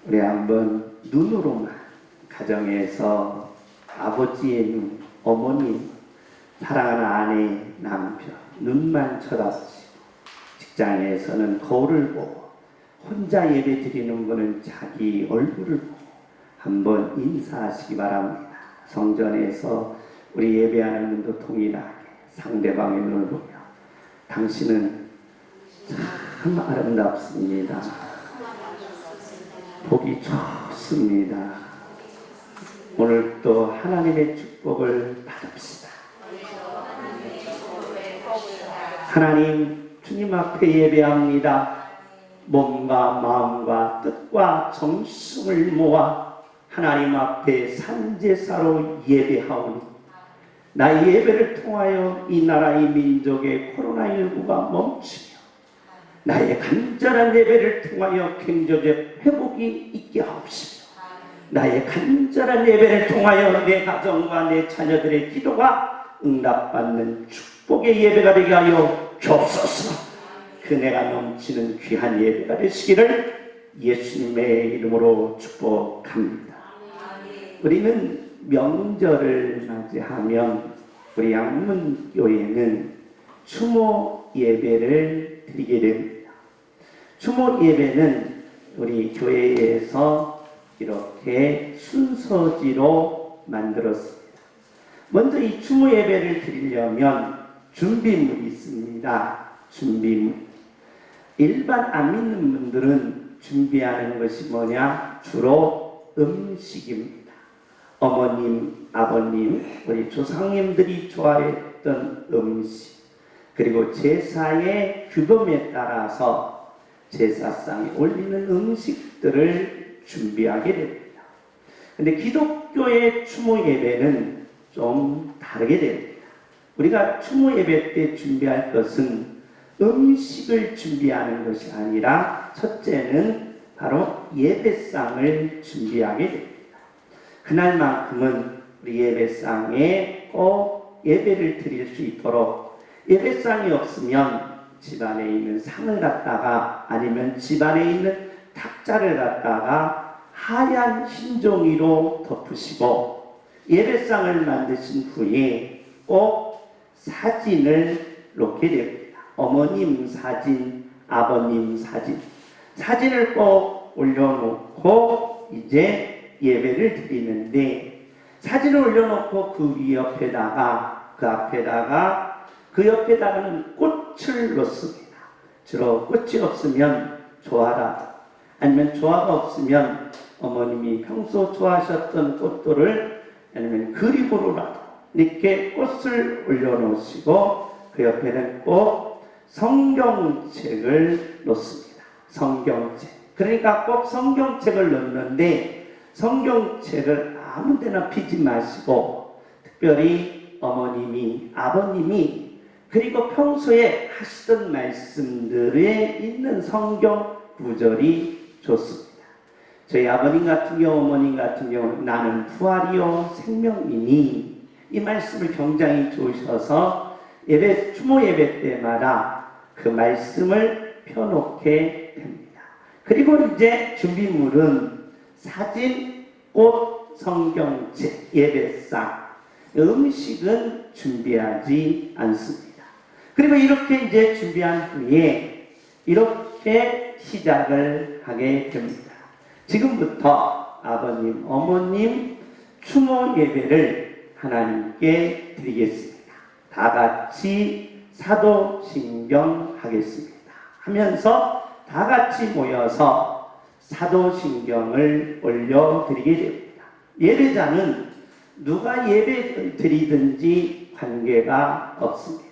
우리 한번 눈으로만 가정에서 아버지의 눈, 어머님, 사랑하는 아내, 남편 눈만 쳐다보시고 직장에서는 거울을 보고 혼자 예배 드리는 분은 자기 얼굴을 보고 한번 인사하시기 바랍니다. 성전에서 우리 예배하는 분도 동일하게 상대방의 눈을 보며 당신은 참 아름답습니다. 보기 좋습니다. 오늘 또 하나님의 축복을 받읍시다. 하나님, 주님 앞에 예배합니다. 몸과 마음과 뜻과 정성을 모아 하나님 앞에 산제사로 예배하오니 나의 예배를 통하여 이 나라의 민족의 코로나19가 멈추며 나의 간절한 예배를 통하여 경제적 회복이 있게 하옵시며 나의 간절한 예배를 통하여 내 가정과 내 자녀들의 기도가 응답받는 축복의 예배가 되게 하여 주옵소서. 그네가 넘치는 귀한 예배가 되시기를 예수님의 이름으로 축복합니다. 우리는 명절을 맞이하면 우리 양문교회는 추모 예배를 드리게 됩니다. 추모 예배는 우리 교회에서 이렇게 순서지로 만들었습니다. 먼저 이 추모 예배를 드리려면 준비물이 있습니다. 준비물. 일반 안 믿는 분들은 준비하는 것이 뭐냐? 주로 음식입니다. 어머님, 아버님, 우리 조상님들이 좋아했던 음식, 그리고 제사의 규범에 따라서 제사상에 올리는 음식들을 준비하게 됩니다. 근데 기독교의 추모 예배는 좀 다르게 됩니다. 우리가 추모 예배 때 준비할 것은 음식을 준비하는 것이 아니라 첫째는 바로 예배상을 준비하게 됩니다. 그날만큼은 우리 예배상에 꼭 예배를 드릴 수 있도록 예배상이 없으면 집안에 있는 상을 갖다가 아니면 집안에 있는 탁자를 갖다가 하얀 흰 종이로 덮으시고 예배상을 만드신 후에 꼭 사진을 놓게 됩니다. 어머님 사진, 아버님 사진, 사진을 꼭 올려놓고 이제 예배를 드리는데 사진을 올려놓고 그 위 옆에다가 그 옆에다가는 꽃을 놓습니다. 주로 꽃이 없으면 조화라, 아니면 조화가 없으면 어머님이 평소 좋아하셨던 꽃들을 아니면 그림으로라도 이렇게 꽃을 올려놓으시고 그 옆에는 꼭 성경책을 놓습니다. 성경책. 그러니까 꼭 성경책을 놓는데 성경책을 아무 데나 피지 마시고 특별히 어머님이, 아버님이 그리고 평소에 하시던 말씀들에 있는 성경 구절이 좋습니다. 저희 아버님 같은 경우, 어머님 같은 경우 나는 부활이요 생명이니 이 말씀을 굉장히 좋으셔서 예배, 추모 예배 때마다 그 말씀을 펴놓게 됩니다. 그리고 이제 준비물은 사진, 꽃, 성경책, 예배상, 음식은 준비하지 않습니다. 그리고 이렇게 이제 준비한 후에 이렇게 시작을 하게 됩니다. 지금부터 아버님, 어머님 추모 예배를 하나님께 드리겠습니다. 다 같이 사도신경 하겠습니다. 하면서 다 같이 모여서 사도신경을 올려드리게 됩니다. 예배자는 누가 예배 드리든지 관계가 없습니다.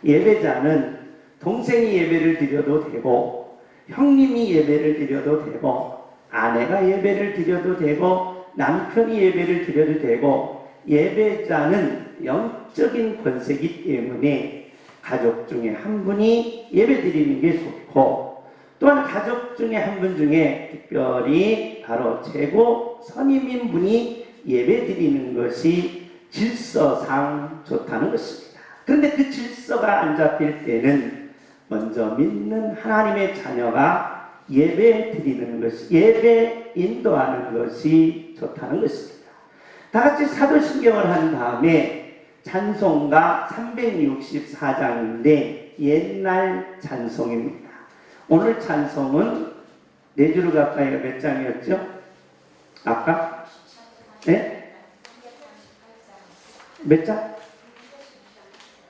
예배자는 동생이 예배를 드려도 되고 형님이 예배를 드려도 되고 아내가 예배를 드려도 되고 남편이 예배를 드려도 되고 예배자는 영적인 권세이기 때문에 가족 중에 한 분이 예배 드리는 게 좋고 또한 가족 중에 한 분 중에 특별히 바로 최고 선임인 분이 예배 드리는 것이 질서상 좋다는 것입니다. 그런데 그 질서가 안 잡힐 때는 먼저 믿는 하나님의 자녀가 예배 드리는 것이, 예배 인도하는 것이 좋다는 것입니다. 다 같이 사도신경을 한 다음에 찬송가 364장인데 옛날 찬송입니다. 오늘 찬송은 4줄 가까이가 몇 장이었죠? 아까? 네? 몇 장?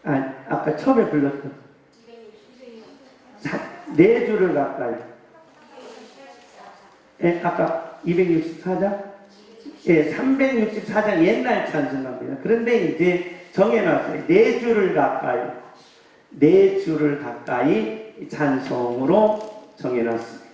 아까 처음에 불렀던 4줄을 가까이. 예, 아까 264장? 예, 364장 옛날 찬송가입니다. 그런데 이제 정해놨어요. 4줄을 가까이. 4줄을 가까이 찬송으로 정해놨습니다.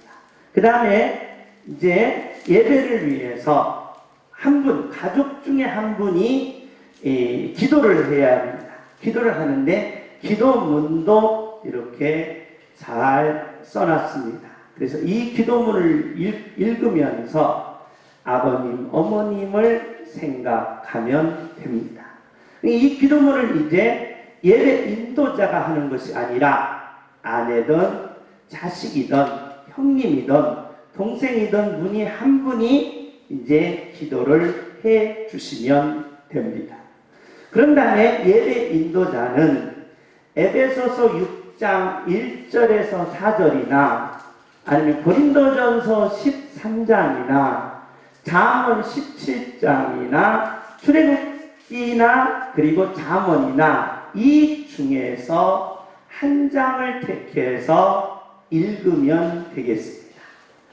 그 다음에 이제 예배를 위해서 한 분, 가족 중에 한 분이 기도를 해야 합니다. 기도를 하는데 기도문도 이렇게 잘 써놨습니다. 그래서 이 기도문을 읽으면서 아버님, 어머님을 생각하면 됩니다. 이 기도문을 이제 예배 인도자가 하는 것이 아니라 아내든 자식이든 형님이든 동생이든 분이 한 분이 이제 기도를 해 주시면 됩니다. 그런 다음에 예배 인도자는 에베소서 6장 1절에서 4절이나 아니면 고린도전서 13장이나 잠언 17장이나 출애굽기나 그리고 잠언이나 이 중에서 한 장을 택해서 읽으면 되겠습니다.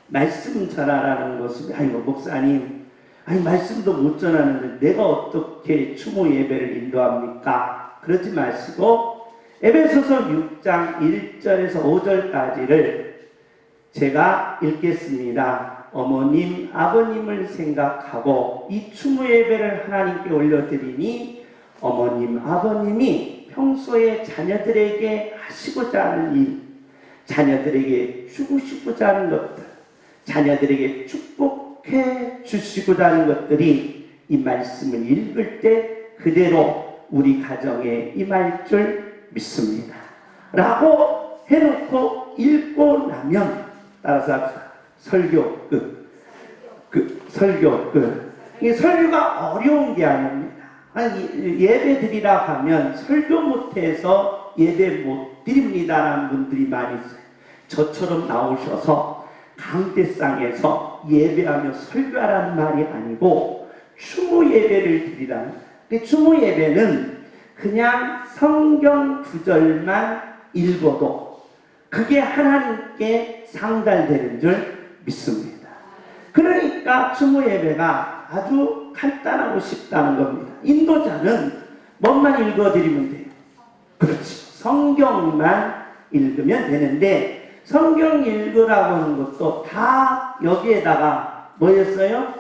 말씀 전하라는 것은 아이고 목사님 말씀도 못 전하는데 내가 어떻게 추모 예배를 인도합니까? 그러지 마시고 에베소서 6장 1절에서 5절까지를 제가 읽겠습니다. 어머님, 아버님을 생각하고 이 추모 예배를 하나님께 올려드리니 어머님, 아버님이 평소에 자녀들에게 하시고자 하는 일, 자녀들에게 주시고자 하는 것들, 자녀들에게 축복해 주시고자 하는 것들이 이 말씀을 읽을 때 그대로 우리 가정에 임할 줄 믿습니다. 라고 해놓고 읽고 나면 따라서 합시다. 설교 끝. 설교 끝. 이 설교가 어려운 게 아닙니다. 예배 드리라 하면 설교 못해서 예배 못 드립니다라는 분들이 많이 있어요. 저처럼 나오셔서 강대상에서 예배하며 설교하라는 말이 아니고 추모 예배를 드리라는 거예요. 추모 예배는 그냥 성경 구절만 읽어도 그게 하나님께 상달되는 줄 믿습니다. 그러니까 추모 예배가 아주 간단하고 쉽다는 겁니다. 인도자는 뭐만 읽어드리면 돼요. 그렇죠. 성경만 읽으면 되는데 성경 읽으라고 하는 것도 다 여기에다가 뭐였어요?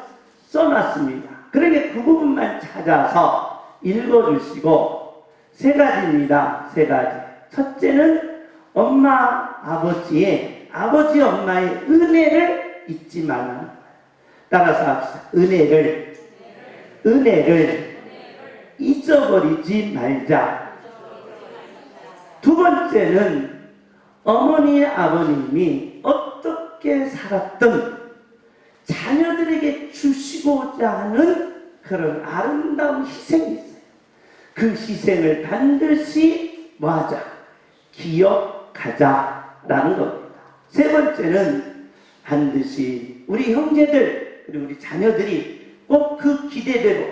써놨습니다. 그러니까 그 부분만 찾아서 읽어주시고 세 가지입니다. 세 가지. 첫째는 엄마, 아버지의 아버지, 엄마의 은혜를 잊지 말라는 거예요. 따라서 합시다. 은혜를 잊어버리지 말자. 두 번째는 어머니, 아버님이 어떻게 살았든 자녀들에게 주시고자 하는 그런 아름다운 희생이 있어요. 그 희생을 반드시 뭐하자? 기억하자라는 겁니다. 세 번째는 반드시 우리 형제들 그리고 우리 자녀들이 꼭 그 기대대로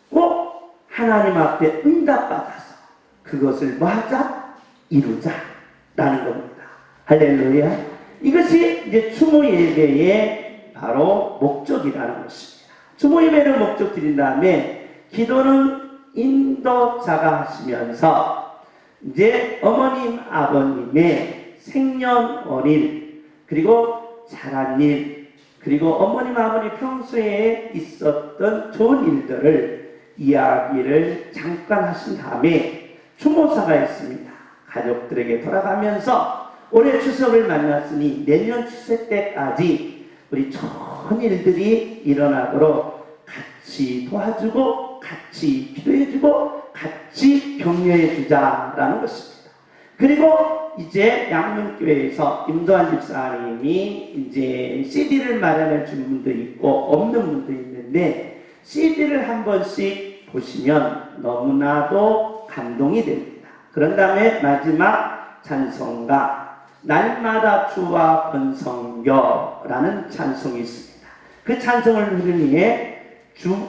꼭 하나님 앞에 응답받아서 그것을 뭐하자? 이루자라는 겁니다. 할렐루야. 이것이 이제 추모 예배의 바로 목적이라는 것입니다. 추모 예배를 목적 드린 다음에 기도는 인도자가 하시면서 이제 어머님, 아버님의 생년월일 그리고 자란 일 그리고 어머님, 아버님 평소에 있었던 좋은 일들을 이야기를 잠깐 하신 다음에 추모사가 있습니다. 가족들에게 돌아가면서 올해 추석을 만났으니 내년 추석 때까지 우리 좋은 일들이 일어나도록 같이 도와주고 같이 기도해주고 같이 격려해주자라는 것입니다. 그리고 이제 양문교회에서 임도환 집사님이 이제 CD를 마련해 준 분도 있고 없는 분도 있는데 CD를 한 번씩 보시면 너무나도 감동이 됩니다. 그런 다음에 마지막 찬송가 날마다 주와 번성겨라는 찬송이 있습니다. 그 찬송을 들으니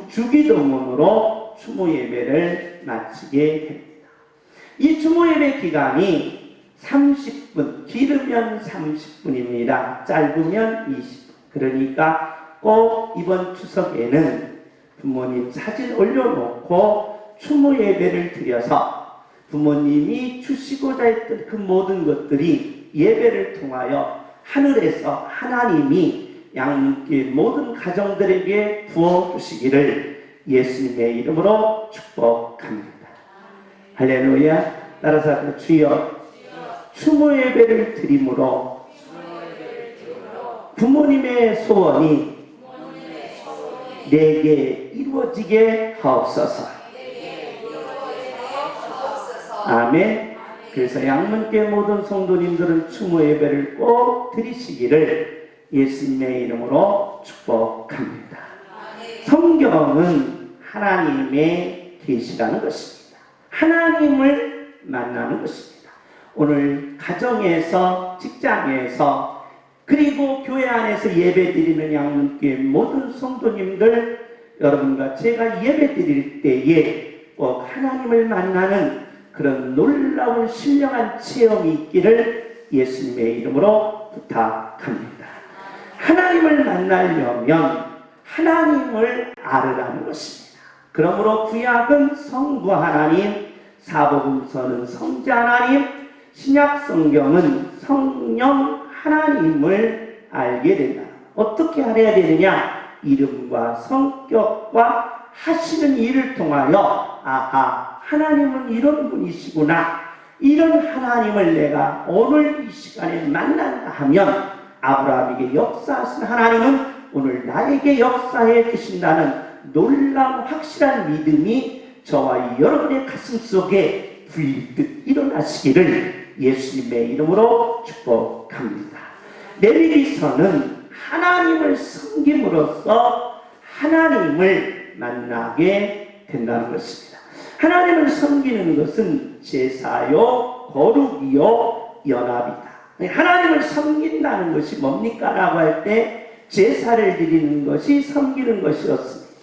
주기도문으로 추모 예배를 마치게 됩니다. 이 추모 예배 기간이 30분, 길으면 30분입니다. 짧으면 20분. 그러니까 꼭 이번 추석에는 부모님 사진 올려놓고 추모 예배를 드려서 부모님이 주시고자 했던 그 모든 것들이 예배를 통하여 하늘에서 하나님이 양문교회 모든 가정들에게 부어주시기를 예수님의 이름으로 축복합니다. 할렐루야. 따라서 주여 추모 예배를 드림으로 부모님의 소원이 내게 이루어지게 하옵소서. 아멘. 그래서 양문교회 모든 성도님들은 추모 예배를 꼭 드리시기를 예수님의 이름으로 축복합니다. 성경은 하나님의 계시라는 것입니다. 하나님을 만나는 것입니다. 오늘 가정에서, 직장에서, 그리고 교회 안에서 예배드리는 양문교회 모든 성도님들, 여러분과 제가 예배드릴 때에 꼭 하나님을 만나는 그런 놀라운 신령한 체험이 있기를 예수님의 이름으로 부탁합니다. 하나님을 만나려면 하나님을 알으라는 것입니다. 그러므로 구약은 성부 하나님, 사복음서는 성자 하나님, 신약 성경은 성령 하나님을 알게 된다. 어떻게 알아야 되느냐? 이름과 성격과 하시는 일을 통하여 아하, 하나님은 이런 분이시구나. 이런 하나님을 내가 오늘 이 시간에 만난다 하면 아브라함에게 역사하신 하나님은 오늘 나에게 역사해 주신다는 놀라운 확실한 믿음이 저와 여러분의 가슴 속에 불듯 일어나시기를 예수님의 이름으로 축복합니다. 레위기서는 하나님을 섬김으로써 하나님을 만나게 된다는 것입니다. 하나님을 섬기는 것은 제사요, 거룩이요, 연합이다. 하나님을 섬긴다는 것이 뭡니까? 라고 할 때 제사를 드리는 것이 섬기는 것이었습니다.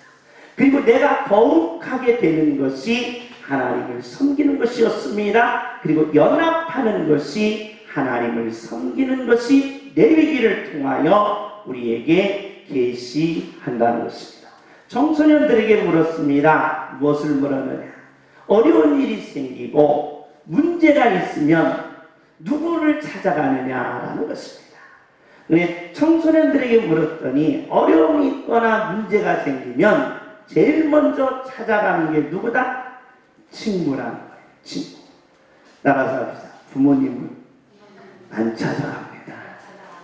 그리고 내가 거룩하게 되는 것이 하나님을 섬기는 것이었습니다. 그리고 연합하는 것이 하나님을 섬기는 것이 레위기를 통하여 우리에게 계시한다는 것입니다. 청소년들에게 물었습니다. 무엇을 물었느냐? 어려운 일이 생기고 문제가 있으면 누구를 찾아가느냐라는 것입니다. 청소년들에게 물었더니 어려움이 있거나 문제가 생기면 제일 먼저 찾아가는 게 누구다? 친구라는 거예요. 친구. 따라서 합시다. 부모님은 안 찾아갑니다.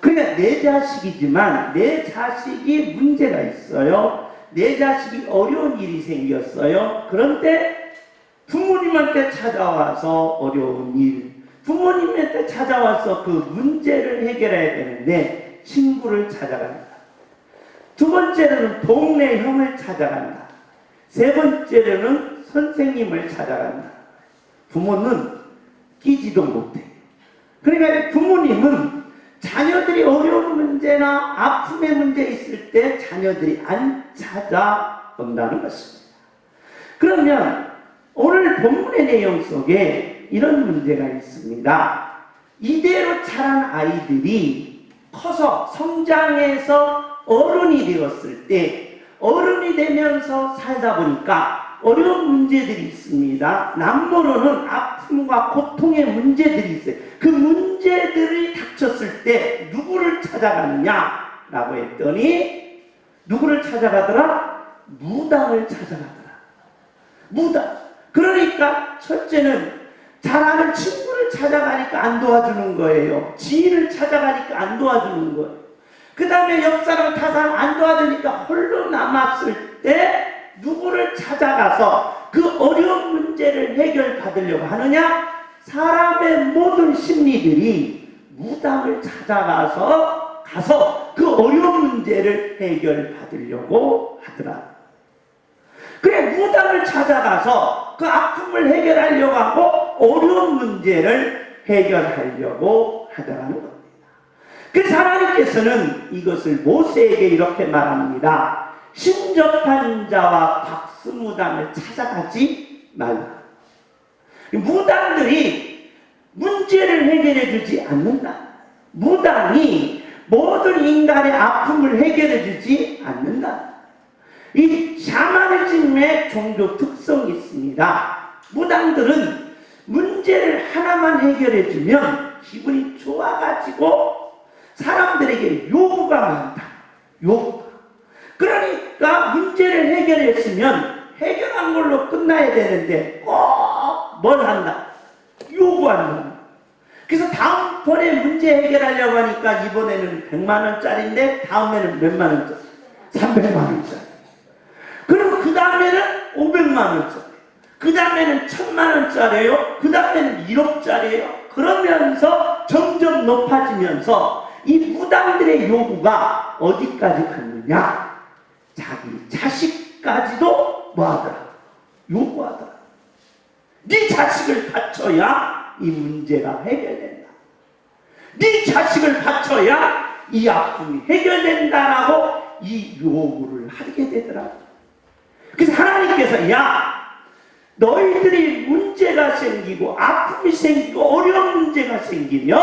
그러니까 내 자식이지만 내 자식이 문제가 있어요. 내 자식이 어려운 일이 생겼어요. 그런데 부모님한테 찾아와서 어려운 일, 부모님한테 찾아와서 그 문제를 해결해야 되는데 친구를 찾아간다. 두 번째로는 동네 형을 찾아간다. 세 번째로는 선생님을 찾아간다. 부모는 끼지도 못해. 그러니까 부모님은 자녀들이 어려운 문제나 아픔의 문제 있을 때 자녀들이 안 찾아온다는 것입니다. 그러면 오늘 본문의 내용 속에 이런 문제가 있습니다. 이대로 자란 아이들이 커서 성장해서 어른이 되었을 때 어른이 되면서 살다 보니까 어려운 문제들이 있습니다. 남모르는 아픔과 고통의 문제들이 있어요. 그 문제들이 닥쳤을 때 누구를 찾아가느냐라고 했더니 누구를 찾아가더라? 무당을 찾아가더라. 무당. 그러니까 첫째는 잘 아는 친구를 찾아가니까 안 도와주는 거예요. 지인을 찾아가니까 안 도와주는 거예요. 그 다음에 옆 사람 타 사람 안 도와주니까 홀로 남았을 때 누구를 찾아가서 그 어려운 문제를 해결받으려고 하느냐? 사람의 모든 심리들이 무당을 찾아가서 그 어려운 문제를 해결받으려고 하더라. 그래, 무당을 찾아가서 그 아픔을 해결하려고 하고 어려운 문제를 해결하려고 하더라는 겁니다. 그래서 하나님께서는 이것을 모세에게 이렇게 말합니다. 신접한 자와 박수무당을 찾아가지 말라. 무당들이 문제를 해결해 주지 않는다. 무당이 모든 인간의 아픔을 해결해 주지 않는다. 이 샤머니즘의 종교 특성이 있습니다. 무당들은 문제를 하나만 해결해 주면 기분이 좋아가지고 사람들에게 요구가 많다. 요구가. 그러니까 문제를 해결했으면 해결한 걸로 끝나야 되는데 꼭 뭘 한다? 요구한다. 그래서 다음번에 문제 해결하려고 하니까 이번에는 100만 원짜리인데 다음에는 몇만 원짜리? 300만 원짜리. 그리고 그 다음에는 500만 원짜리. 그 다음에는 1000만 원짜리예요. 그 다음에는 1억짜리예요. 그러면서 점점 높아지면서 이 무당들의 요구가 어디까지 갔느냐? 자기 자식까지도 뭐하더라? 요구하더라. 네 자식을 바쳐야 이 문제가 해결된다. 네 자식을 바쳐야 이 아픔이 해결된다라고 이 요구를 하게 되더라고. 그래서 하나님께서 너희들이 문제가 생기고 아픔이 생기고 어려운 문제가 생기면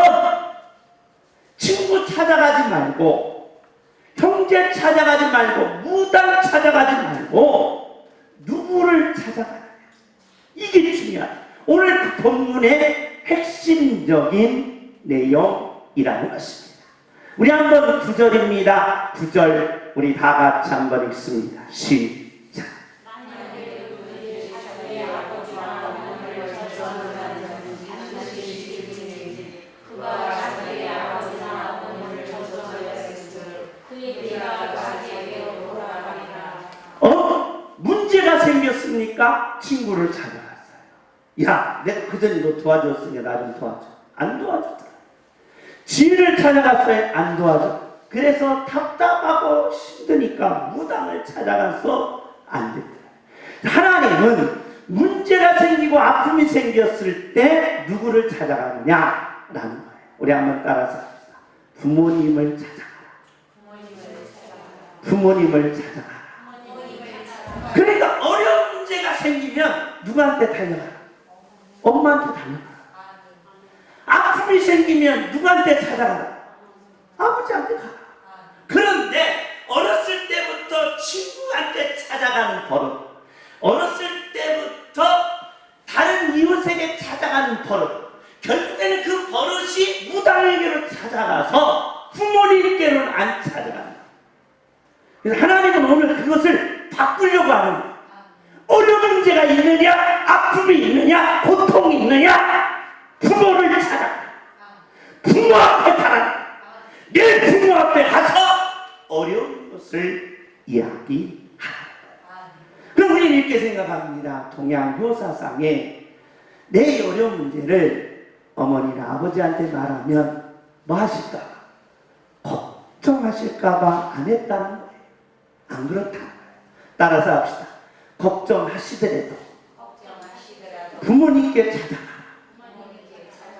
친구 찾아가지 말고 형제 찾아가지 말고 무당 찾아가지 말고 누구를 찾아가냐. 이게 중요하다. 오늘 그 본문의 핵심적인 내용이라는 것입니다. 우리 한번 9절입니다. 9절 우리 다 같이 한번 읽습니다. 시작. 문제가 생겼습니까? 친구를 찾아갔어요. 야, 내가 그전에 너 도와줬으니까 나 좀 도와줘. 안 도와주더라. 지인을 찾아갔어요. 안 도와줘. 그래서 답답하고 힘드니까 무당을 찾아가서 안 됐더라. 하나님은 문제가 생기고 아픔이 생겼을 때 누구를 찾아가느냐라는 거예요. 우리 한번 따라서 합시다. 부모님을 찾아가라. 부모님을 찾아가라. 그러니까 어려운 문제가 생기면 누구한테 달려가라? 엄마한테 달려가라. 아픔이 생기면 누구한테 찾아가라? 아버지한테 가라. 그런데 어렸을 때부터 친구한테 찾아가는 버릇, 어렸을 때부터 다른 이웃에게 찾아가는 버릇, 결국에는 그 버릇이 무당에게로 찾아가서 부모님께로는 안 찾아간다. 그래서 하나님은 오늘 그것을 바꾸려고 하는 거예요. 어려운 문제가 있느냐, 아픔이 있느냐, 고통이 있느냐, 부모를 찾아. 부모 앞에 가라. 내 부모 앞에 가서 어려운 것을 이야기하라. 그럼 우리는 이렇게 생각합니다. 동양 교사상에 내 어려운 문제를 어머니나 아버지한테 말하면 뭐 하실까? 걱정하실까봐 안 했다는 거예요. 안 그렇다는 거예요. 따라서 합시다. 걱정하시더라도 부모님께 찾아가라.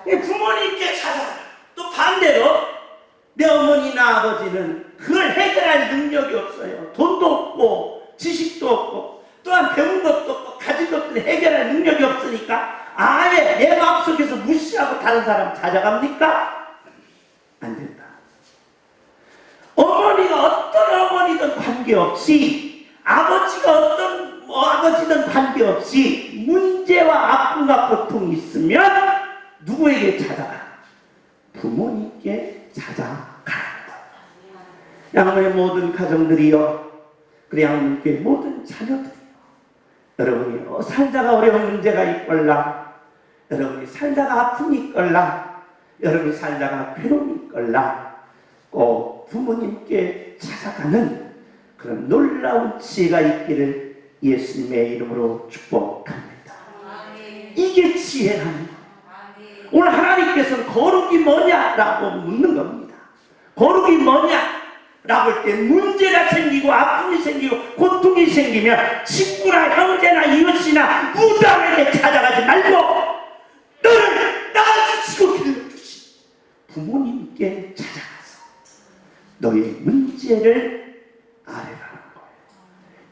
부모님께 찾아가라. 또 반대로 내 어머니나 아버지는 그걸 해결할 능력이 없어요. 돈도 없고 지식도 없고 또한 배운 것도 없고 가진 것들을 해결할 능력이 없으니까 아예 내 마음속에서 무시하고 다른 사람 찾아갑니까? 안 된다. 어머니가 어떤 어머니든 관계없이 아버지가 어떤 아버지든 관계없이 문제와 아픔과 고통이 있으면 누구에게 찾아가? 부모님께 찾아가라. 양로의 모든 가정들이요, 그리 양로교회 모든 자녀들이요, 여러분이 살다가 어려운 문제가 있걸라, 여러분이 살다가 아픔이 있걸라, 여러분이 살다가 괴로움이 있걸라, 꼭 부모님께 찾아가는 그런 놀라운 지혜가 있기를 예수님의 이름으로 축복합니다. 이게 지혜라는 거예요. 오늘 하나님께서는 거룩이 뭐냐라고 묻는 겁니다. 거룩이 뭐냐? 라고 할 때 문제가 생기고 아픔이 생기고 고통이 생기면 친구나 형제나 이웃이나 무당에게 찾아가지 말고 너를 낳아주시고 길러주신 부모님께 찾아가서 너의 문제를 아뢰라는 거예요.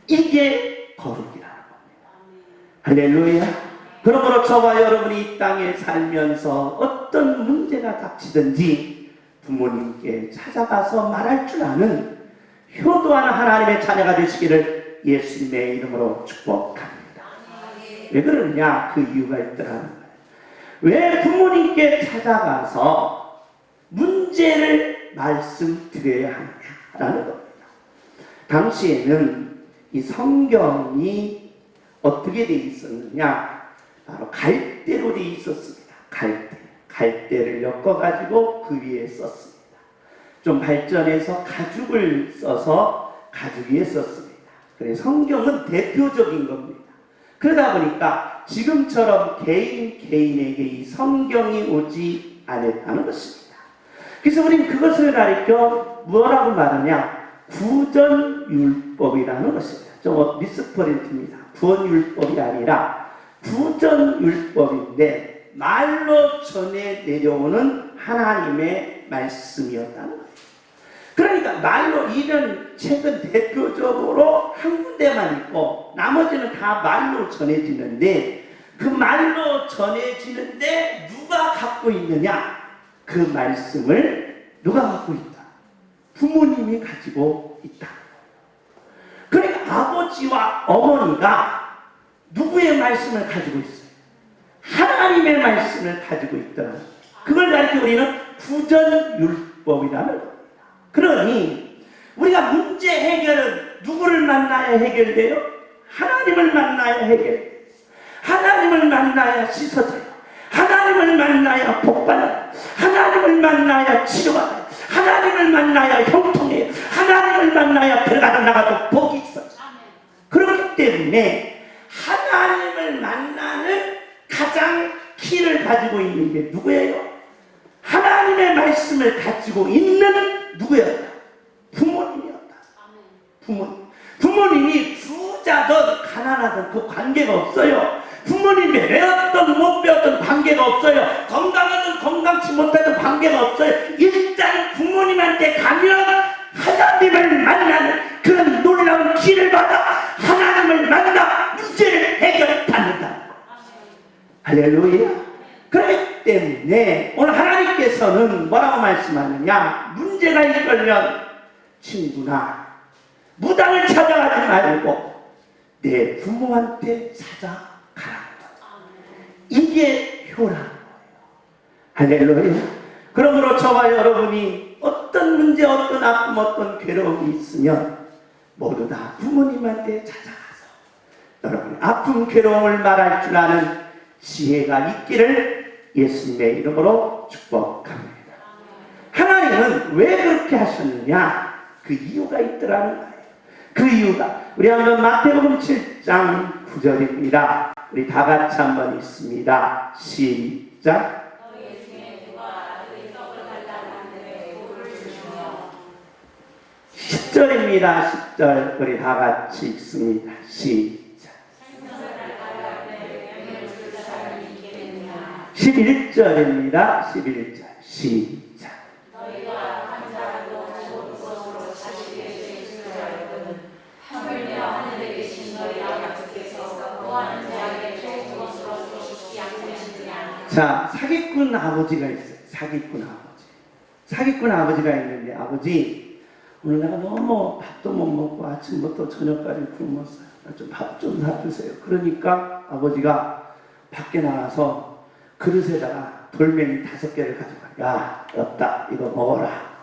이게 거룩이라는 겁니다. 할렐루야. 그러므로 저와 여러분이 이 땅에 살면서 어떤 문제가 닥치든지 부모님께 찾아가서 말할 줄 아는 효도하는 하나님의 자녀가 되시기를 예수님의 이름으로 축복합니다. 왜 그러느냐? 그 이유가 있더라는 거예요. 왜 부모님께 찾아가서 문제를 말씀드려야 하느냐라는 겁니다. 당시에는 이 성경이 어떻게 되어 있었느냐? 바로 갈대로 되어 있었습니다. 갈대를 엮어가지고 그 위에 썼습니다. 좀 발전해서 가죽을 써서 가죽 위에 썼습니다. 그래서 성경은 대표적인 겁니다. 그러다 보니까 지금처럼 개인에게 이 성경이 오지 않았다는 것입니다. 그래서 우리는 그것을 가리켜 뭐라고 말하냐? 구전율법이라는 것입니다. 좀 미스퍼린트입니다. 구원율법이 아니라 구전율법인데 말로 전해 내려오는 하나님의 말씀이었다는 거예요. 그러니까 말로 이런 책은 대표적으로 한 군데만 있고 나머지는 다 말로 전해지는데 그 말로 전해지는데 누가 갖고 있느냐? 그 말씀을 누가 갖고 있다? 부모님이 가지고 있다. 그러니까 아버지와 어머니가 누구의 말씀을 가지고 있어요? 하나님의 말씀을 가지고 있더라. 그걸 가리켜 우리는 구전율법이라는 겁니다. 그러니 우리가 문제 해결은 누구를 만나야 해결돼요? 하나님을 만나야 해결돼요. 하나님을 만나야 씻어져요. 하나님을 만나야 복받아요. 하나님을 만나야 치료받아요. 하나님을 만나야 형통해요. 하나님을 만나야 들어가다 나가도 복이 있어요. 그렇기 때문에 하나님을 만나는 가장 키를 가지고 있는 게 누구예요? 하나님의 말씀을 가지고 있는 누구였다? 부모님이었다. 부모님이 부자든 가난하든 그 관계가 없어요. 부모님이 배웠던 못 배웠던 관계가 없어요. 건강하든 건강치 못하든 관계가 없어요. 일단 부모님한테 가면 하나님을 만나는 그런 놀라운 기를 받아 하나님을 만나 문제를 해결받는다. 할렐루야. 그렇기 때문에 오늘 하나님께서는 뭐라고 말씀하느냐? 문제가 있으면 친구나 무당을 찾아가지 말고 내 부모한테 찾아가라는 거예요. 이게 효라는 거예요. 할렐루야. 그러므로 저와 여러분이 어떤 문제, 어떤 아픔, 어떤 괴로움이 있으면 모두 다 부모님한테 찾아가서 여러분의 아픔, 괴로움을 말할 줄 아는 지혜가 있기를 예수님의 이름으로 축복합니다. 하나님은 왜 그렇게 하셨느냐? 그 이유가 있더라는 거예요. 그 이유가 우리 한번 마태복음 7장 9절입니다. 우리 다 같이 한번 읽습니다. 시작. 10절입니다. 10절 우리 다 같이 읽습니다. 시작. 11절입니다. 11절 시작. 너희가 한 자라도 좋은 것으로 자식에게 주시려거든 하물며 하늘에 계신 너희 아버지께서 구하는 자에게 좋은 것으로 주시지 않으시느냐. 자, 사기꾼 아버지가 있어요. 사기꾼 아버지가 있는데 아버지 오늘 내가 너무 밥도 못 먹고 아침부터 저녁까지 굶었어요. 좀 밥 좀 사주세요. 그러니까 아버지가 밖에 나가서 그릇에다가 돌멩이 5개를 가져가. 야, 없다. 이거 먹어라.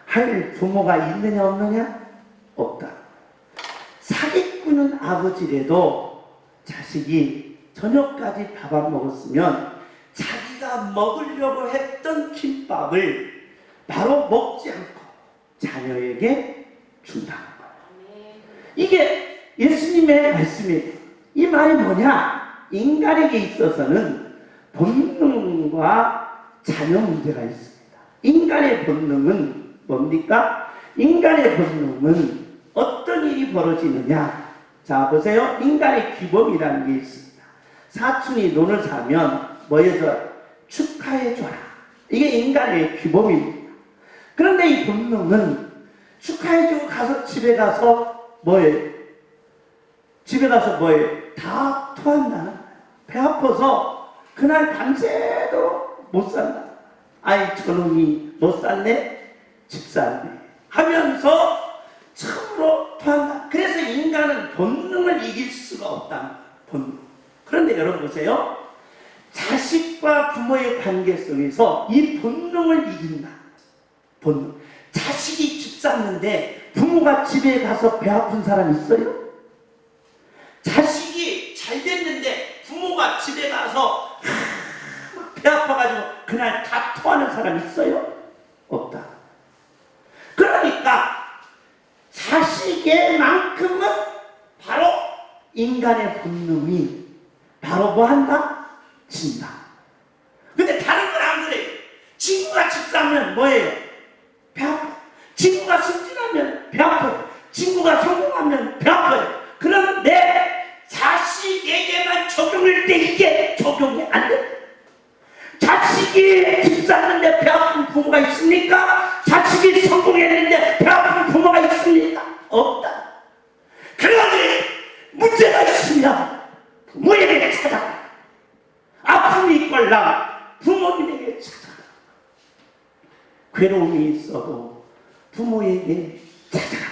할 부모가 있느냐 없느냐? 없다. 사기꾼은 아버지라도 자식이 저녁까지 밥 안 먹었으면 자기가 먹으려고 했던 김밥을 바로 먹지 않고 자녀에게 준다는 거예요. 이게 예수님의 말씀이에요. 이 말이 뭐냐? 인간에게 있어서는 본능 부모님과 자녀 문제가 있습니다. 인간의 본능은 뭡니까? 인간의 본능은 어떤 일이 벌어지느냐? 자, 보세요. 인간의 규범이라는 게 있습니다. 사촌이 논을 사면 뭐 해줘라? 축하해줘라. 이게 인간의 규범입니다. 그런데 이 본능은 축하해주고 가서 집에 가서 뭐해? 집에 가서 뭐해? 다 토한다는 거예요. 배 아파서 그날 밤새도록 못 산다. 아이 저놈이 못 샀네? 집 샀네. 하면서 참으로 토한다. 그래서 인간은 본능을 이길 수가 없다. 본능. 그런데 여러분 보세요. 자식과 부모의 관계 속에서 이 본능을 이긴다. 본능. 자식이 집 샀는데 부모가 집에 가서 배 아픈 사람 있어요? 자식이 잘 됐는데 부모가 집에 가서 배 아파가지고 그날 다 토하는 사람 있어요? 없다. 그러니까 자식의만큼은 바로 인간의 본능이 바로 뭐 한다? 진다. 근데 다른 건 안 그래요. 친구가 집 사면 뭐예요? 배 아파. 친구가 승진하면 배 아파요. 친구가 성공하면 배 아파요. 그럼 내 자식에게만 적용할 때 이게 적용이 안 돼. 자식이 집 샀는데 배 아픈 부모가 있습니까? 자식이 성공했는데 배 아픈 부모가 있습니까? 없다. 그러니 문제가 있으면 부모에게 찾아가. 아픔이 있걸라 부모님에게 찾아가. 괴로움이 있어도 부모에게 찾아가.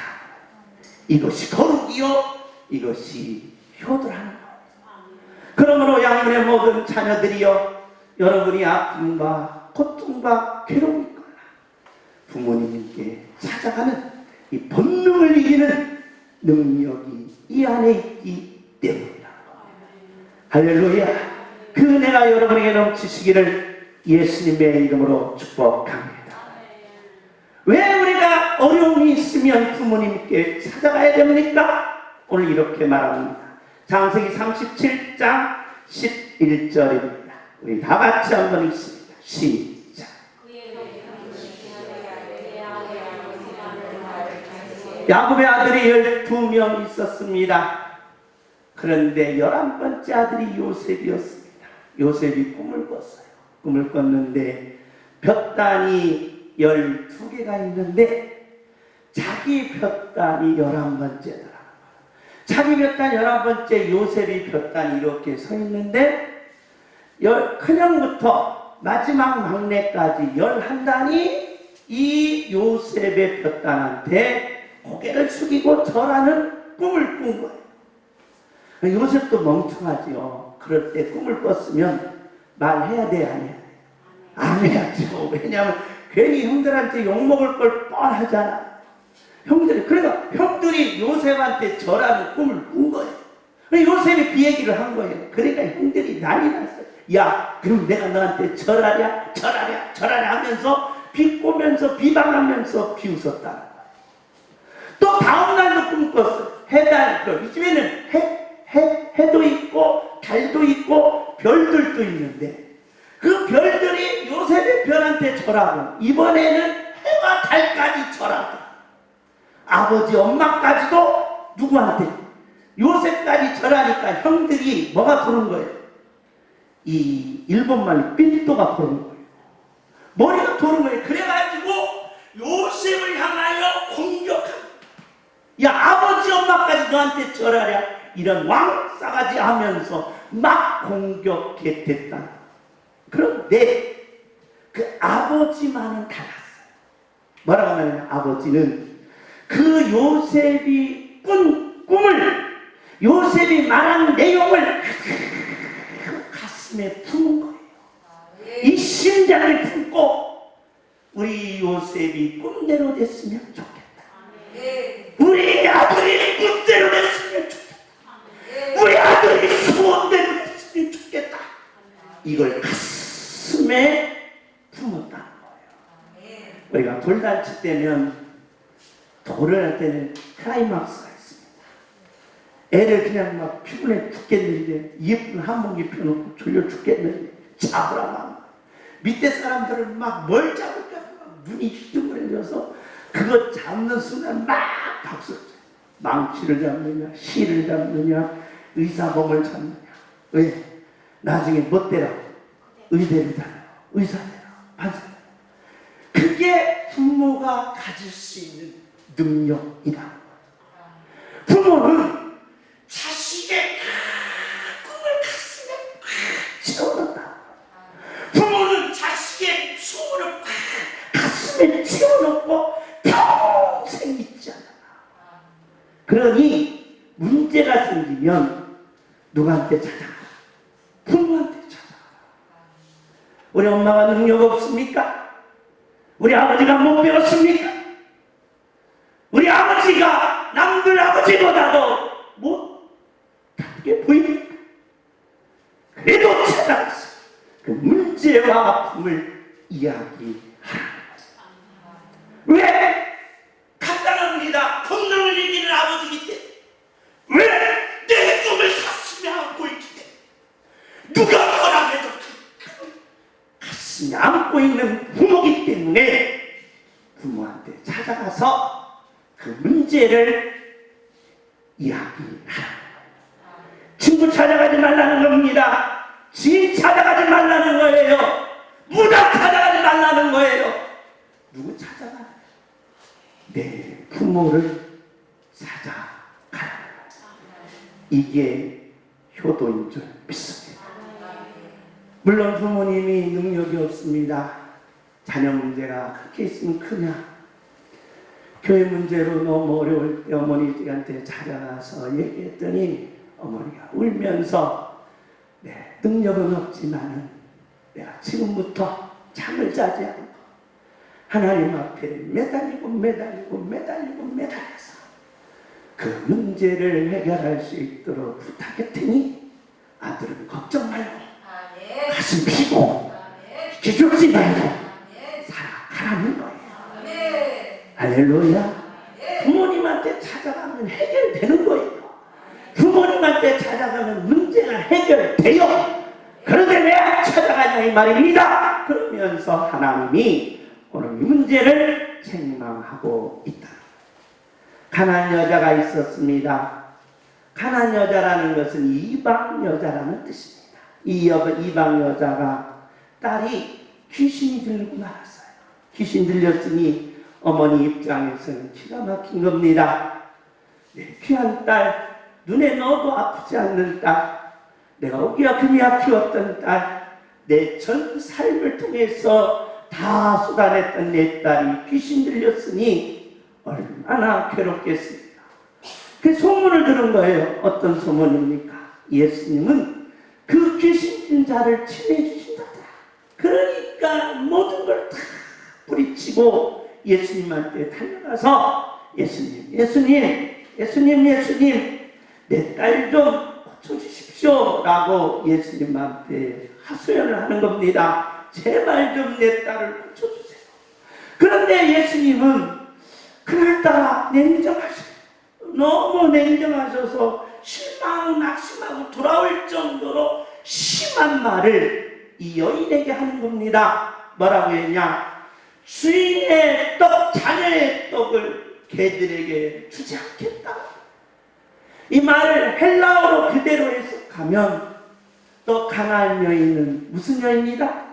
이것이 거룩이요, 이것이 효도라는 것. 그러므로 양문의 모든 자녀들이여, 여러분이 아픔과 고통과 괴로움이 있거나 부모님께 찾아가는 이 본능을 이기는 능력이 이 안에 있기 때문이라는 것. 할렐루야. 그 은혜가 여러분에게 넘치시기를 예수님의 이름으로 축복합니다. 왜 우리가 어려움이 있으면 부모님께 찾아가야 됩니까? 오늘 이렇게 말합니다. 창세기 37장 11절입니다. 우리 다 같이 한번 읽습니다. 시작. 야곱의 아들이 12명 있었습니다. 그런데 11번째 아들이 요셉이었습니다. 요셉이 꿈을 꿨어요. 꿈을 꿨는데 볕단이 12개가 있는데 자기 볕단이 11번째더라. 자기 볕단 11번째 요셉이 볕단이 이렇게 서 있는데 큰형부터 마지막 막내까지 11단이 이 요셉의 볕단한테 고개를 숙이고 절하는 꿈을 꾼 거예요. 요셉도 멍청하지요. 그럴 때 꿈을 꿨으면 말해야 돼, 안 해야 돼? 안 해야죠. 왜냐하면 괜히 형들한테 욕먹을 걸 뻔하잖아. 그러니까 형들이 요셉한테 절하는 꿈을 꾼 거예요. 요셉이 그 얘기를 한 거예요. 그러니까 형들이 난리 났어요. 야, 그럼 내가 너한테 절하랴 하면서 비꼬면서 비방하면서 비웃었다는 거예요. 또 다음날도 꿈 꿨어요. 해달, 이 집에는 해도 있고 달도 있고 별들도 있는데 그 별들이 요셉의 별한테 절하고 이번에는 해와 달까지 절하고 아버지 엄마까지도 누구한테? 요셉까지 절하니까 형들이 뭐가 부른 거예요? 이 일본말로 삔또가 부른 거예요. 머리가 도는 거예요. 그래가지고 요셉을 향하여 공격합니다. 야, 아버지 엄마까지 너한테 절하랴? 이런 왕싸가지 하면서 막 공격해 됐다. 그런데 그 아버지만은 달랐어요. 뭐라고 하냐면 아버지는 그 요셉이 꾼 꿈을, 요셉이 말한 내용을 가슴에 품은 거예요. 이 심장을 품고 우리 요셉이 꿈대로 됐으면 좋겠다. 우리 아들이 꿈대로 됐으면 좋겠다. 우리 아들이 소원대로 됐으면 좋겠다. 이걸 가슴에 품었다는 거예요. 우리가 돌잔치 때면 돌을 할 때는 클라이막스가 있습니다. 애를 그냥 막 피곤해 죽겠는데 예쁜 한복이 펴놓고 졸려 죽겠는데 잡으라고 합니다. 밑에 사람들을 막 뭘 잡을까 막 눈이 휘둥그레져서 그거 잡는 순간 막 박수 쳐요. 망치를 잡느냐, 실을 잡느냐, 의사봉을 잡느냐. 왜? 나중에 뭐 되라고? 의대를 다녀, 의사 되라, 판사 되라. 그게 부모가 가질 수 있는 능력이다. 부모는 자식의 꿈을 가슴에 채워넣는다. 부모는 자식의 소원을 가슴에 채워넣고 평생 잊지 않아. 그러니 문제가 생기면 누구한테 찾아가? 부모한테 찾아가. 우리 엄마가 능력 없습니까? 우리 아버지가 못 배웠습니까? 우리 아버지가 남들 아버지보다도 못하게 보입니까? 그래도 찾아가서 그 문제와 아픔을 이야기하라. 왜? 간단합니다. 본능을 이기는 아버지이기 때문에. 왜? 내 꿈을 가슴에 안고 있기 때문에. 누가 뭐라 해도 가슴에 안고 있는 부모이기 때문에 부모한테 찾아가서 그 문제를 이야기하라. 친구 찾아가지 말라는 겁니다. 지인 찾아가지 말라는 거예요. 무당 찾아가지 말라는 거예요. 누구 찾아가? 내 부모를 찾아가라. 이게 효도인 줄 믿습니다. 물론 부모님이 능력이 없습니다. 자녀 문제가 그렇게 있으면 크냐? 교회 문제로 너무 어려울 때 어머니한테 찾아가서 얘기했더니 어머니가 울면서 능력은 없지만은 내가 지금부터 잠을 자지 않고 하나님 앞에 매달려서 그 문제를 해결할 수 있도록 부탁할 테니 아들은 걱정 말고 가슴 피고 기죽지 말고 살아가라는 거예요. 할렐루야. 부모님한테 찾아가면 해결되는 거예요. 부모님한테 찾아가면 문제가 해결돼요. 그런데 왜 찾아가냐 이 말입니다. 그러면서 하나님이 오늘 이 문제를 책망하고 있다. 가나안 여자가 있었습니다. 가나안 여자라는 것은 이방 여자라는 뜻입니다. 이 이방 여자가 딸이 귀신이 들리고 말았어요. 귀신 들렸으니 어머니 입장에서는 기가 막힌 겁니다. 귀한 딸, 눈에 넣어도 아프지 않는 딸, 내가 어기야 금이야 키웠던 딸, 내 전 삶을 통해서 다 쏟아냈던 내 딸이 귀신 들렸으니 얼마나 괴롭겠습니까? 그 소문을 들은 거예요. 어떤 소문입니까? 예수님은 그 귀신 든 자를 치료해 주신다더라. 그러니까 모든 걸 다 뿌리치고 예수님한테 달려가서 예수님 내 딸 좀 고쳐주십시오 라고 예수님 앞에 하소연을 하는 겁니다. 제발 좀 내 딸을 고쳐주세요. 그런데 예수님은 그날따라 냉정하셔요. 너무 냉정하셔서 낙심하고 돌아올 정도로 심한 말을 이 여인에게 하는 겁니다. 뭐라고 했냐? 주인의 떡, 자녀의 떡을 개들에게 주지 않겠다. 이 말을 헬라어로 그대로 해석하면 또 가나안 여인은 무슨 여인이다?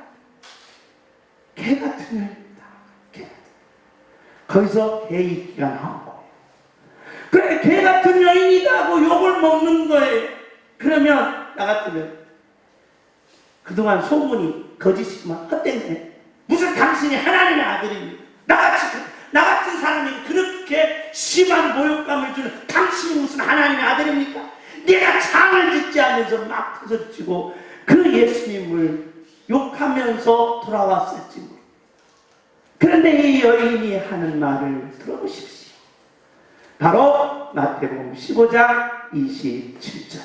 개 같은 여인이다. 개. 거기서 개 이끼가 나온 거예요. 그래, 개 같은 여인이다고 욕을 먹는 거예요. 그러면 나 같으면 그동안 소문이 거짓이지만 헛되네. 무슨 당신이 하나님의 아들입니까? 나 같은 사람이 그렇게 심한 모욕감을 주는 당신이 무슨 하나님의 아들입니까? 내가 장을 짓지 않으면서 막 터졌지고 그 예수님을 욕하면서 돌아왔을지 모릅니다. 그런데 이 여인이 하는 말을 들어보십시오. 바로 마태복음 15장 27절입니다.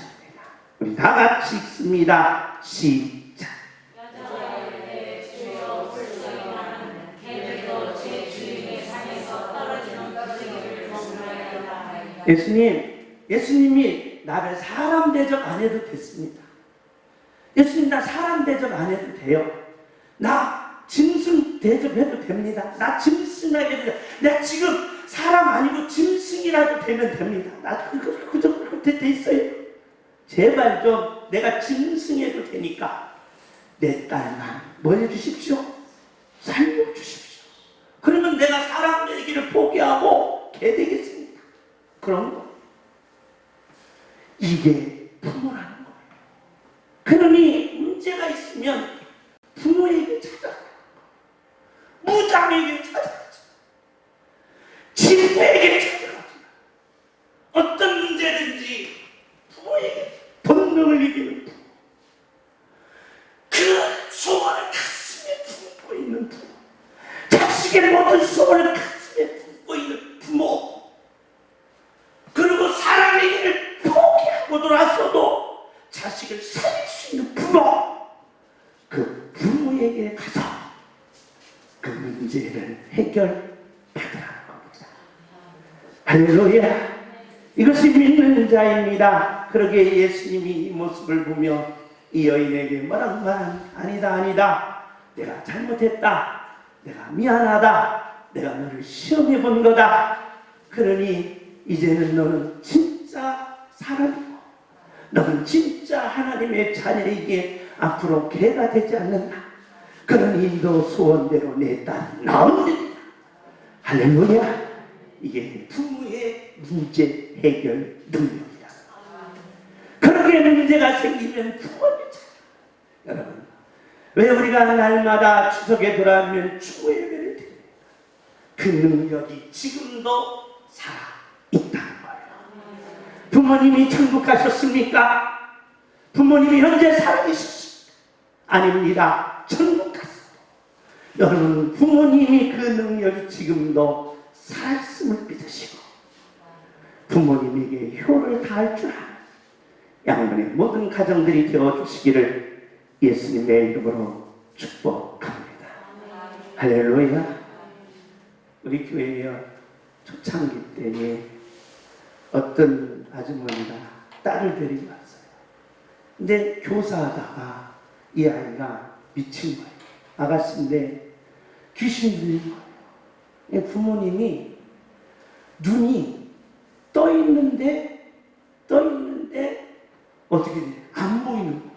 우리 다 같이 읽습니다. 시작. 예수님이 나를 사람 대접 안 해도 됐습니다. 예수님 나 사람 대접 안 해도 돼요. 나 짐승 대접해도 됩니다. 나 짐승이라도 됩니다. 내가 지금 사람 아니고 짐승이라도 되면 됩니다. 나 그저 그렇게 돼 있어요. 제발 좀 내가 짐승해도 되니까 내 딸만 뭐 해주십시오? 살려주십시오. 그러면 내가 사람 얘기를 포기하고 개 되겠습니다. 그런 거. 이게 부모라는 거예요. 그러니 문제가 있으면 부모에게 찾아가요. 무당에게 찾아가죠. 친구에게 찾아가죠. 어떤 문제든지 부모에게 본능을 이기는 부모. 그 소원을 가슴에 품고 있는 부모. 자식의 모든 소원을 가슴에 품고 있는 부모. 그리고 사람에게 포기하고 돌아서도 자식을 살릴 수 있는 부모. 그 부모에게 가서 그 문제를 해결받으라는 겁니다. 할렐루야. 이것이 믿는 자입니다. 그러기에 예수님이 이 모습을 보며 이 여인에게 뭐라고 말한 아니다. 내가 잘못했다. 내가 미안하다. 내가 너를 시험해 본 거다. 그러니 이제는 너는 진짜 사람이고 너는 진짜 하나님의 자녀에게 앞으로 개가 되지 않는다. 그러니 너 소원대로 내 딸이 나온다. 할렐루야. 이게 부모의 문제 해결 능력이다. 그렇게 문제가 생기면 부모를 찾아. 여러분, 왜 우리가 날마다 추석에 돌아오면 추모 예배를 드립니까? 그 능력이 지금도 살아있다는 거예요. 부모님이 천국 가셨습니까? 부모님이 현재 살아계십니까? 아닙니다. 천국 갔습니다. 여러분, 부모님이 그 능력이 지금도 살아있음을 믿으시고 부모님에게 효를 다할 줄 아는 양분의 모든 가정들이 되어주시기를 예수님의 이름으로 축복합니다. 할렐루야. 우리 교회에 초창기 때에 어떤 아주머니가 딸을 데리고 왔어요. 근데 교사하다가 이 아이가 미친 거예요. 아가씨인데 귀신 들린 거예요. 부모님이 눈이 떠 있는데 어떻게 돼? 안 보이는 거예요.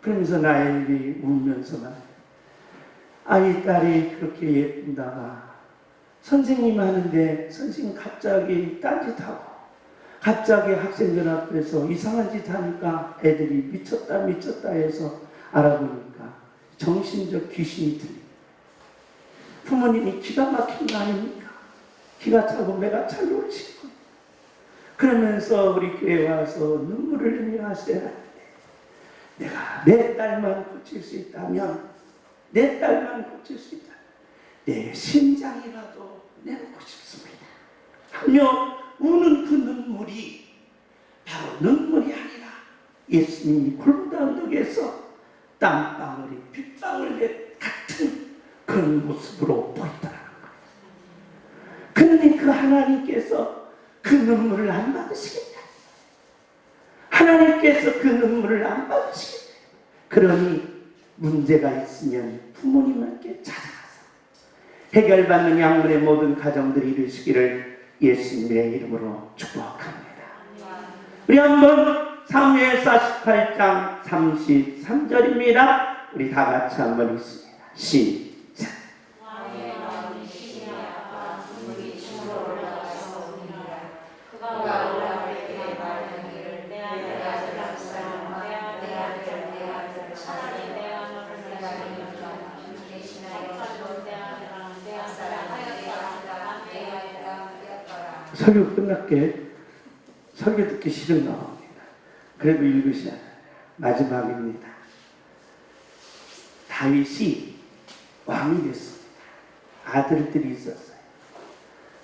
그러면서 나에게 울면서 말해요. 아이 딸이 그렇게 예쁜다가 선생님 하는데 선생님 갑자기 딴짓하고 갑자기 학생들 앞에서 이상한 짓 하니까 애들이 미쳤다 해서 알아보니까 정신적 귀신이 들립니다. 부모님이 기가 막힌 거 아닙니까? 기가 차고 매가 차 놓으신 거예요. 그러면서 우리 교회 와서 눈물을 흘리며 하셔야 하는데 내가 내 딸만 고칠 수 있다면 내 심장이라도 내놓고 싶습니다 하며 우는 그 눈물이 바로 눈물이 아니라 예수님이 골고다 언덕에서 땀방울이 빗방울 같은 그런 모습으로 보이더라는 거예요. 그러니 그 하나님께서 그 눈물을 안 받으시겠다. 하나님께서 그 눈물을 안 받으시겠다. 그러니 문제가 있으면 부모님께 찾아가서 해결받는 양분의 모든 가정들이 이루시기를 예수님의 이름으로 축복합니다. 우리 한번 사무엘서 18장 33절입니다. 우리 다 같이 한번 읽습니다. 시작. 설교 끝났게 설교 듣기 싫은 나옵니다. 그래도 읽으셔야 해요. 마지막입니다. 다윗이 왕이 됐습니다. 아들들이 있었어요.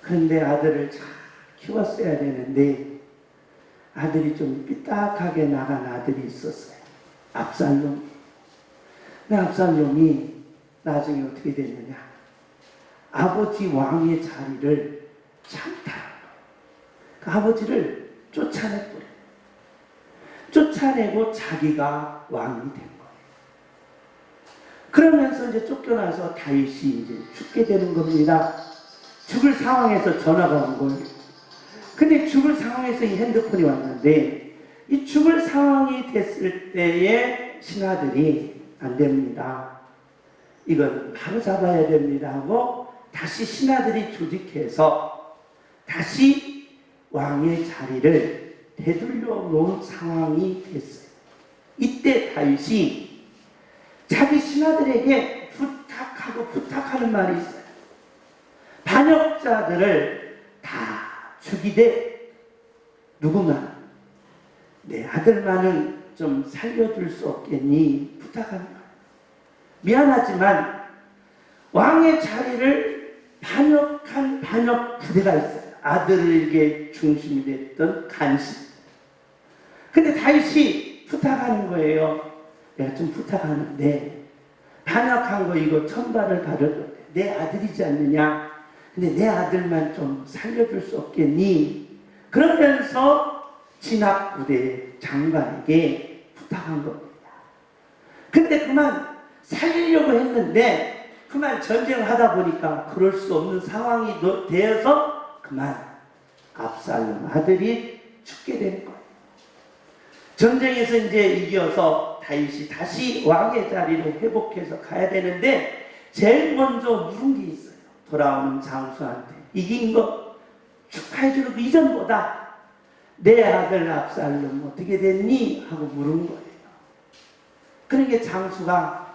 그런데 아들을 잘 키웠어야 되는데 아들이 좀 삐딱하게 나간 아들이 있었어요. 압살롬. 근데 압살롬이 나중에 어떻게 됐느냐? 아버지 왕의 자리를 찬탈한 거예요. 그 아버지를 쫓아냈어요. 쫓아내고 자기가 왕이 된 거예요. 그러면서 이제 쫓겨나서 다윗이 이제 죽게 되는 겁니다. 죽을 상황에서 전화가 온 거예요. 근데 죽을 상황에서 이 핸드폰이 왔는데, 이 죽을 상황이 됐을 때에 신하들이 안 됩니다. 이건 바로 잡아야 됩니다 하고 다시 신하들이 조직해서 다시 왕의 자리를 되돌려 놓은 상황이 됐어요. 이때 다윗이 자기 신하들에게 부탁하는 말이 있어요. 반역자들을 다 죽이되 누구만 내 아들만은 좀 살려줄 수 없겠니? 부탁하는 거예요. 미안하지만 왕의 자리를 반역한 반역 부대가 있어요. 아들에게 중심이 됐던 간신. 근데 다윗이 부탁하는 거예요. 내가 좀 부탁하는데 반역한 거 이거 천발을 가려줘. 내 아들이지 않느냐? 근데 내 아들만 좀 살려줄 수 없겠니? 그러면서 진압부대 장관에게 부탁한 겁니다. 근데 그만 살리려고 했는데 그만 전쟁을 하다 보니까 그럴 수 없는 상황이 되어서 그만 압살롬 아들이 죽게 된 거예요. 전쟁에서 이제 이겨서 다윗이 다시 왕의 자리로 회복해서 가야 되는데 제일 먼저 물은 게 있어요. 돌아오는 장수한테 이긴 거 축하해주는 그 이전보다 내 아들 압살롬 어떻게 됐니? 하고 물은 거예요. 그러니까 장수가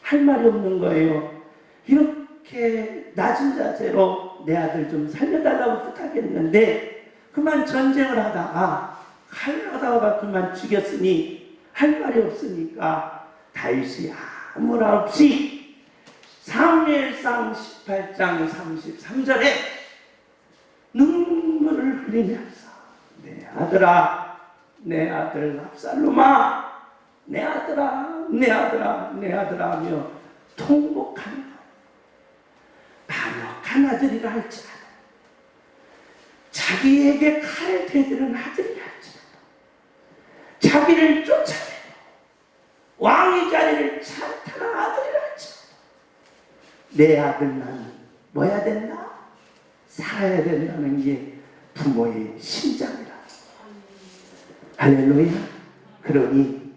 할 말이 없는 거예요. 이렇게 낮은 자세로 내 아들 좀 살려달라고 부탁했는데 그만 전쟁을 하다가 칼하다가 그만 죽였으니 할 말이 없으니까 다윗이 아무 말 없이 사무엘상 18장 33절에 눈물을 흘리면서 내 아들아, 내 아들 압살롬아, 내 아들아, 내 아들아, 내 아들아 하며 통곡하는 거예요. 반역한 아들이라 할지라도 자기에게 칼을 대드는 아들이라 할지라도 자기를 쫓아내고 왕의 자리를 찬탈한 아들이라 할지라도 내 아들만 뭐야 된다? 살아야 된다는 게 부모의 심장이라. 할렐루야. 그러니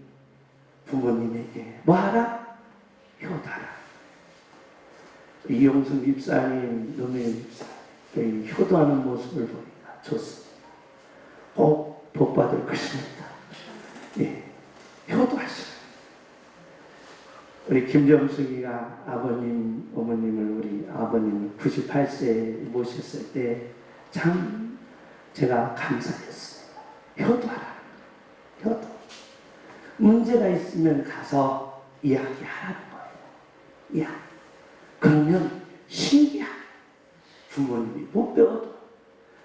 부모님에게 뭐하라? 효도하라. 이용수 집사님, 노무현 집사님 효도하는 모습을 보니까 좋습니다. 꼭 복받을 것입니다. 예, 효도하시라. 우리 김정숙이가 아버님, 어머님을 우리 아버님을 98세에 모셨을 때 참 제가 감사했어요. 효도하라. 효도. 문제가 있으면 가서 이야기하라는 거예요. 야, 그러면 신기하게 부모님이 못 배워도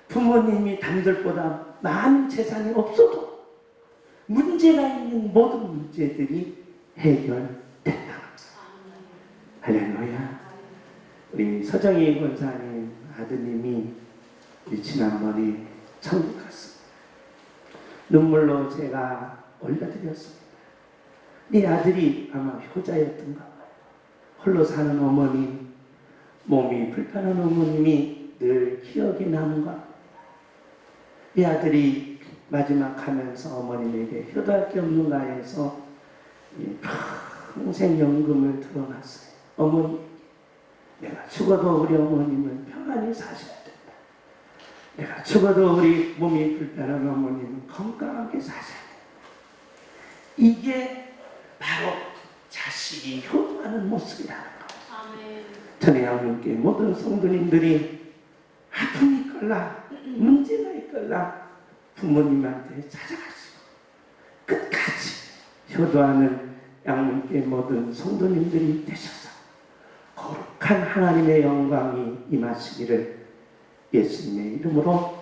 부모님이 남들보다 많은 재산이 없어도 문제가 있는 모든 문제들이 해결된다. 할렐루야. 우리 서정희 권사님 아드님이 지난번에 천국 갔습니다. 눈물로 제가 올려드렸습니다. 네 아들이 아마 효자였던가 봐요. 홀로 사는 어머니, 몸이 불편한 어머님이 늘 기억에 남은가. 네 아들이 마지막 하면서 어머님에게 효도할 게 없는가 해서 평생 연금을 들어놨어요. 어머니, 내가 죽어도 우리 어머님은 평안히 사셔야 된다. 내가 죽어도 우리 몸이 불편한 어머님은 건강하게 사셔야 된다. 이게 바로 자식이 효도하는 모습이라는 거예요. 전에 하나님께 모든 성도님들이 아픔이 있걸라 문제가 있걸라 부모님한테 찾아가시고 끝까지 효도하는 양문께 모든 성도님들이 되셔서 거룩한 하나님의 영광이 임하시기를 예수님의 이름으로